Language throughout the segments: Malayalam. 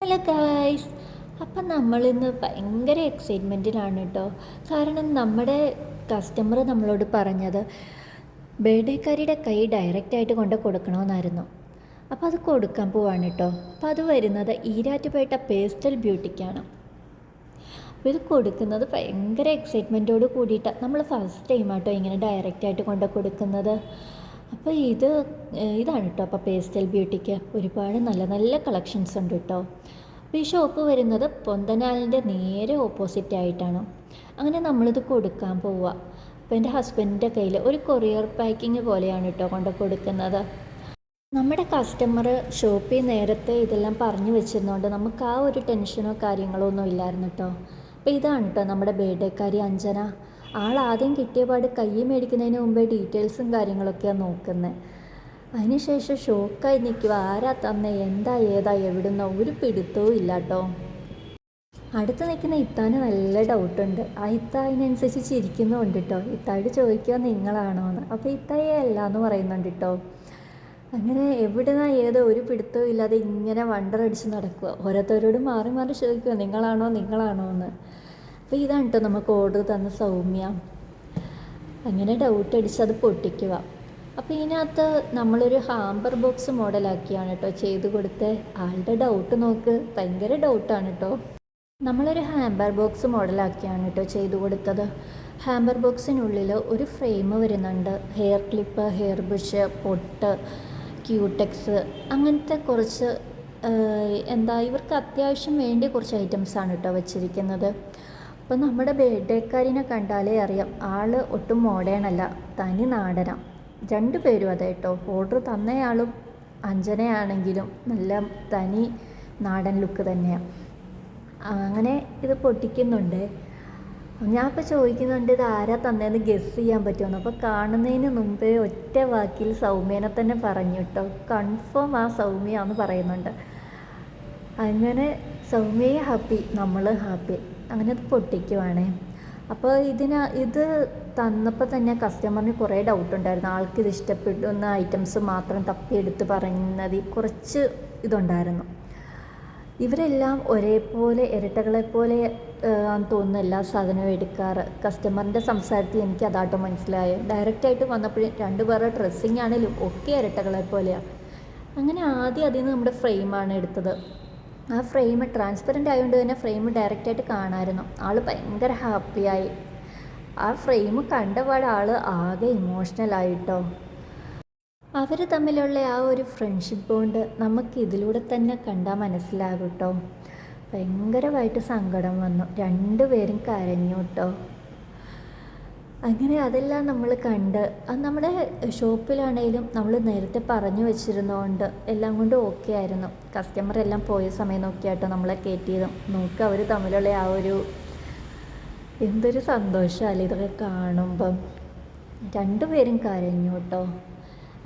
ഹലോ ഗായ്സ്, അപ്പം നമ്മളിന്ന് ഭയങ്കര എക്സൈറ്റ്മെൻറ്റിലാണ് കേട്ടോ. കാരണം നമ്മുടെ കസ്റ്റമർ നമ്മളോട് പറഞ്ഞത് ബർത്ത്ഡേക്കാരിയുടെ കൈ ഡയറക്റ്റായിട്ട് കൊണ്ട് കൊടുക്കണമെന്നായിരുന്നു. അപ്പോൾ അത് കൊടുക്കാൻ പോവാണ് കേട്ടോ. അപ്പോൾ അത് വരുന്നത് ഈരാറ്റുപേട്ട പേസ്റ്റൽ ബ്യൂട്ടിക്കാണ്. അപ്പോൾ ഇത് കൊടുക്കുന്നത് ഭയങ്കര എക്സൈറ്റ്മെൻറ്റോട് കൂടിയിട്ടാണ്. നമ്മൾ ഫസ്റ്റ് ടൈമാട്ടോ ഇങ്ങനെ ഡയറക്റ്റായിട്ട് കൊണ്ട് കൊടുക്കുന്നത്. അപ്പോൾ ഇതാണ് കേട്ടോ. അപ്പോൾ പേസ്റ്റൽ ബ്യൂട്ടിക്ക് ഒരുപാട് നല്ല നല്ല കളക്ഷൻസ് ഉണ്ട് കേട്ടോ. അപ്പോൾ ഈ ഷോപ്പ് വരുന്നത് പൊന്തനാലിൻ്റെ നേരെ ഓപ്പോസിറ്റ് ആയിട്ടാണ്. അങ്ങനെ നമ്മളിത് കൊടുക്കാൻ പോവുക. അപ്പോൾ എൻ്റെ ഹസ്ബൻഡിൻ്റെ കയ്യിൽ ഒരു കൊറിയർ പാക്കിങ് പോലെയാണ് കേട്ടോ കൊണ്ട് കൊടുക്കുന്നത്. നമ്മുടെ കസ്റ്റമർ ഷോപ്പിൽ നേരത്തെ ഇതെല്ലാം പറഞ്ഞു വെച്ചിരുന്നതുകൊണ്ട് നമുക്ക് ആ ഒരു ടെൻഷനോ കാര്യങ്ങളോ ഒന്നും ഇല്ലായിരുന്നു കേട്ടോ. അപ്പോൾ ഇതാണ് കേട്ടോ നമ്മുടെ ബർത്ത്ഡേക്കാരി അഞ്ജന. ആദ്യം കിട്ടിയ പാട് കൈ മേടിക്കുന്നതിന് മുമ്പേ ഡീറ്റെയിൽസും കാര്യങ്ങളൊക്കെയാണ് നോക്കുന്നത്. അതിനുശേഷം ഷോക്കായി നിൽക്കുക, ആരാ തന്നെ, എന്താ ഏതാ എവിടുന്നോ ഒരു പിടുത്തവും ഇല്ല കേട്ടോ. അടുത്ത് നിൽക്കുന്ന ഇത്താന് നല്ല ഡൗട്ടുണ്ട്. ആ ഇത്ത അതിനനുസരിച്ച് ചിരിക്കുന്നുണ്ട് കേട്ടോ. ഇത്തായോട് ചോദിക്കുക നിങ്ങളാണോ എന്ന്. അപ്പോൾ ഇത്തായെ അല്ല എന്ന് പറയുന്നുണ്ട് കേട്ടോ. അങ്ങനെ എവിടുന്നാ ഏതോ ഒരു പിടുത്തവും ഇല്ലാതെ ഇങ്ങനെ വണ്ടറടിച്ച് നടക്കുക. ഓരോരുത്തരോട് മാറി മാറി ചോദിക്കുക നിങ്ങളാണോ എന്ന്. അപ്പോൾ ഇതാണ് കേട്ടോ നമുക്ക് ഓർഡർ തന്ന സൗമ്യ. അങ്ങനെ ഡൗട്ട് അടിച്ച് അത് പൊട്ടിക്കുക. അപ്പോൾ ഇതിനകത്ത് നമ്മളൊരു ഹാമ്പർ ബോക്സ് മോഡലാക്കിയാണ് കേട്ടോ ചെയ്ത് കൊടുത്തത്. ആളുടെ ഡൗട്ട് നോക്ക്, ഭയങ്കര ഡൗട്ടാണ് കേട്ടോ. നമ്മളൊരു ഹാമ്പർ ബോക്സ് മോഡലാക്കിയാണ് കേട്ടോ ചെയ്ത് കൊടുത്തത്. ഹാമ്പർ ബോക്സിനുള്ളിൽ ഒരു ഫ്രെയിം വരുന്നുണ്ട്, ഹെയർ ക്ലിപ്പ്, ഹെയർ ബുഷ്, പൊട്ട്, ക്യൂടെക്സ്, അങ്ങനത്തെ കുറച്ച് ഇവർക്ക് അത്യാവശ്യം വേണ്ടിയ കുറച്ച് ഐറ്റംസാണ് കേട്ടോ വെച്ചിരിക്കുന്നത്. അപ്പോൾ നമ്മുടെ ബർത്ത്ഡേക്കാരിനെ കണ്ടാലേ അറിയാം ആൾ ഒട്ടും മോഡേൺ അല്ല, തനി നാടനാണ്. രണ്ടുപേരും അതെ കേട്ടോ. ഓർഡർ തന്നയാളും അഞ്ജനയാണെങ്കിലും നല്ല തനി നാടൻ ലുക്ക് തന്നെയാണ്. അങ്ങനെ ഇത് പൊട്ടിക്കുന്നുണ്ട്. ഞാൻ ഇപ്പോൾ ചോദിക്കുന്നുണ്ട് ഇത് ആരാ തന്നതെന്ന് ഗസ് ചെയ്യാൻ പറ്റുമെന്ന്. അപ്പോൾ കാണുന്നതിന് മുമ്പേ ഒറ്റ വാക്കിൽ സൗമ്യനെ തന്നെ പറഞ്ഞു കേട്ടോ. കൺഫേം ആ സൗമ്യയാന്ന് പറയുന്നുണ്ട്. അങ്ങനെ സൗമ്യയെ ഹാപ്പി, നമ്മൾ ഹാപ്പി. അങ്ങനെ അത് പൊട്ടിക്കുവാണേ. അപ്പോൾ ഇത് തന്നപ്പോൾ തന്നെ കസ്റ്റമറിന് കുറേ ഡൗട്ട് ഉണ്ടായിരുന്നു. ആൾക്കിത് ഇഷ്ടപ്പെടുന്ന ഐറ്റംസ് മാത്രം തപ്പിയെടുത്ത് പറയുന്നതിൽ കുറച്ച് ഇതുണ്ടായിരുന്നു. ഇവരെല്ലാം ഒരേപോലെ ഇരട്ടകളെപ്പോലെ തോന്നുന്ന എല്ലാ സാധനവും എടുക്കാറ്. കസ്റ്റമറിൻ്റെ സംസാരത്തിൽ എനിക്ക് അതാട്ടോ മനസ്സിലായത്. ഡയറക്റ്റായിട്ട് വന്നപ്പോഴും രണ്ടുപേരുടെ ഡ്രസ്സിങ് ആണെങ്കിലും ഒക്കെ ഇരട്ടകളെപ്പോലെയാണ്. അങ്ങനെ ആദ്യം അതിൽ നിന്ന് നമ്മുടെ ഫ്രെയിമാണ് എടുത്തത്. ആ ഫ്രെയിം ട്രാൻസ്പെറൻ്റ് ആയതുകൊണ്ട് തന്നെ ഫ്രെയിം ഡയറക്റ്റായിട്ട് കാണാമായിരുന്നു. ആൾ ഭയങ്കര ഹാപ്പിയായി. ആ ഫ്രെയിം കണ്ടപാട് ആൾ ആകെ ഇമോഷണലായിട്ടോ. അവർ തമ്മിലുള്ള ആ ഒരു ഫ്രണ്ട്ഷിപ്പ് ബോണ്ട് നമുക്ക് ഇതിലൂടെ തന്നെ കണ്ടാൽ മനസ്സിലാകും കേട്ടോ. ഭയങ്കരമായിട്ട് സങ്കടം വന്നു, രണ്ടുപേരും കരഞ്ഞു കേട്ടോ. അങ്ങനെ അതെല്ലാം നമ്മൾ കണ്ട് നമ്മുടെ ഷോപ്പിലാണെങ്കിലും നമ്മൾ നേരത്തെ പറഞ്ഞു വെച്ചിരുന്നതുകൊണ്ട് എല്ലാം കൊണ്ട് ഓക്കെ ആയിരുന്നു. കസ്റ്റമർ എല്ലാം പോയ സമയം നോക്കിയാട്ടോ നമ്മളെ കയറ്റിയതും. നോക്കുക അവർ തമ്മിലുള്ള ആ ഒരു എന്തൊരു സന്തോഷമല്ലേ ഇതൊക്കെ കാണുമ്പം. രണ്ടുപേരും കരഞ്ഞു കേട്ടോ.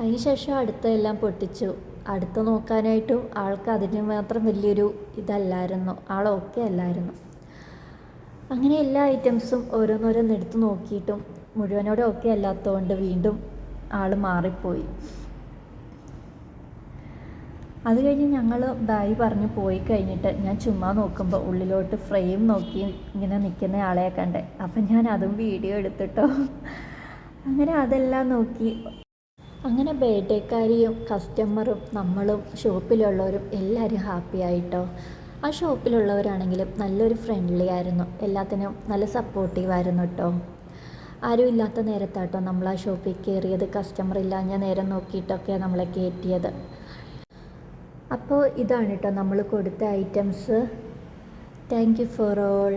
അതിനുശേഷം അടുത്തെല്ലാം പൊട്ടിച്ചു. അടുത്ത് നോക്കാനായിട്ടും ആൾക്ക് അതിന് മാത്രം വലിയൊരു ഇതല്ലായിരുന്നു, ആളൊക്കെ അല്ലായിരുന്നു. അങ്ങനെ എല്ലാ ഐറ്റംസും ഓരോന്നോരോന്ന് എടുത്ത് നോക്കിയിട്ടും മുഴുവനോടെ ഓക്കെ അല്ലാത്തതുകൊണ്ട് വീണ്ടും ആൾ മാറിപ്പോയി. അത് കഴിഞ്ഞ് ഞങ്ങൾ ബായ് പറഞ്ഞ് പോയി കഴിഞ്ഞിട്ട് ഞാൻ ചുമ്മാ നോക്കുമ്പോൾ ഉള്ളിലോട്ട് ഫ്രെയിം നോക്കി ഇങ്ങനെ നിൽക്കുന്ന ആളെ കണ്ടേ. അപ്പം ഞാൻ അതും വീഡിയോ എടുത്തിട്ടോ. അങ്ങനെ അതെല്ലാം നോക്കി. അങ്ങനെ ബർത്ത്ഡേക്കാരിയും കസ്റ്റമറും നമ്മളും ഷോപ്പിലുള്ളവരും എല്ലാവരും ഹാപ്പി ആയിട്ടോ. ആ ഷോപ്പിലുള്ളവരാണെങ്കിലും നല്ലൊരു ഫ്രണ്ട്ലി ആയിരുന്നു, എല്ലാത്തിനും നല്ല സപ്പോർട്ടീവായിരുന്നു കേട്ടോ. ആരും ഇല്ലാത്ത നേരത്താട്ടോ നമ്മൾ ആ ഷോപ്പിൽ കയറിയത്. കസ്റ്റമർ ഇല്ലാഞ്ഞ നേരം നോക്കിയിട്ടൊക്കെ നമ്മളെ കയറ്റിയത്. അപ്പോൾ ഇതാണ് കേട്ടോ നമ്മൾ കൊടുത്ത items. Thank you for all.